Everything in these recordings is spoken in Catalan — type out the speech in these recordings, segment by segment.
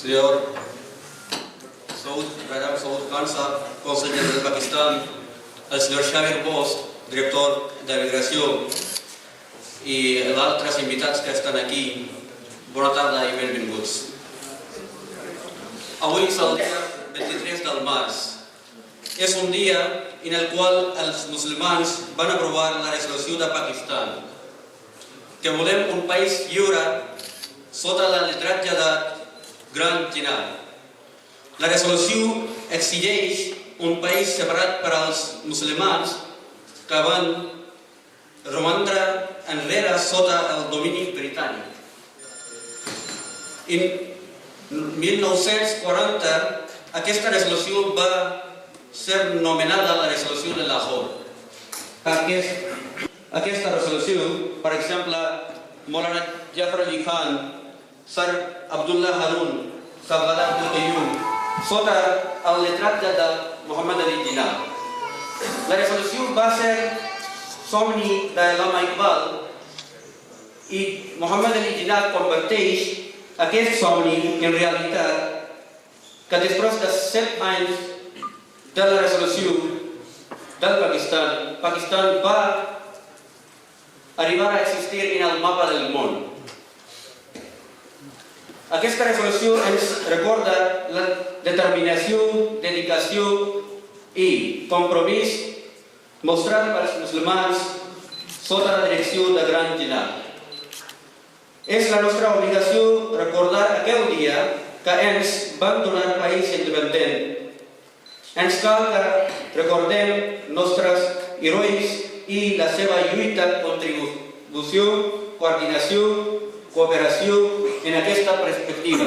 Señor Radha Saud Khan Sahab, Cónsul General de Pakistán, el señor Xavier Bosch, director de Migració, i els altres invitats que estan aquí, bona tarda i benvinguts. Avui és el dia 23 del març. És un dia en el qual els musulmans van aprovar la resolució de Pakistan, que volem un país lliure sota la lideratge de Gran Jinnah. La resolució exigeix un país separat per als musulmans que van romandre enrere sota el domini britànic. En 1940, aquesta resolució va ser nomenada la resolució de Lahore. Aquesta resolució, per exemple, Maulana Jafar Ali Khan, Sir Abdullah Harun, Safdar Abdul Qayyum, sota el lideratge de Muhammad Ali Jinnah. La resolució va ser somni de l'Allama Iqbal i Muhammad Ali Jinnah converteix aquest somni en realitat, que després de 7 anys de la resolució del Pakistan va arribar a existir en el mapa del món. Aquesta resolució ens recorda la determinació, dedicació i compromís mostrat pels musulmans sota la direcció de Gran Jinnah. És la nostra obligació recordar aquell dia que ens van donar país independent. Ens cal que recordem nostres herois i la seva lluita, contribució, coordinació, cooperació en aquesta perspectiva.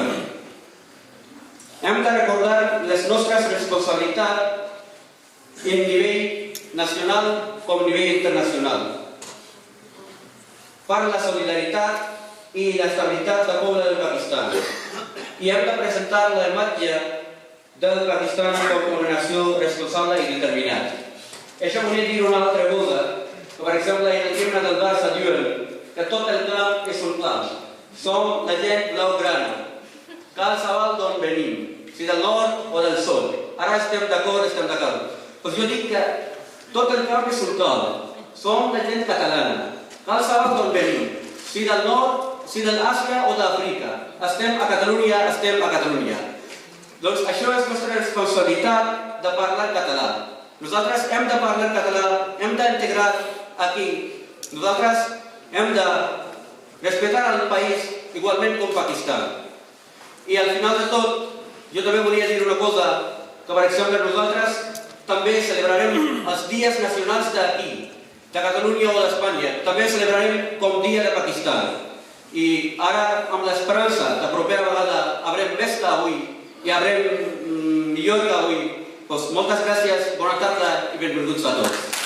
Hem de recordar les nostres responsabilitats en nivell nacional com a nivell internacional per la solidaritat i l'estabilitat del poble del Pakistan. I hem de presentar la imatge del Pakistan com una nació responsable i determinada. Això volia dir una altra cosa, que per exemple en el himne del Barça diuen que tot el camp és un camp. Som la gent blaugrana. Cal saber d'on venim, si del nord o del sud. Ara estem d'acord. Doncs jo dic que tot el camp és un camp. Som la gent catalana. Cal saber d'on venim, si del nord, si de l'Àsia o d'Àfrica. Estem a Catalunya. Doncs això és nostra responsabilitat de parlar català. Nosaltres hem de parlar català, hem d'integrar aquí. Nosaltres hem de respectar el país igualment com Pakistan. I al final de tot, jo també volia dir una cosa, que per exemple nosaltres també celebrarem els dies nacionals d'aquí, de Catalunya o d'Espanya. També celebrarem com dia de Pakistan. I ara, amb l'esperança que la propera vegada haurem més que avui i haurem millor que avui, doncs moltes gràcies, bona tarda i benvinguts a tots.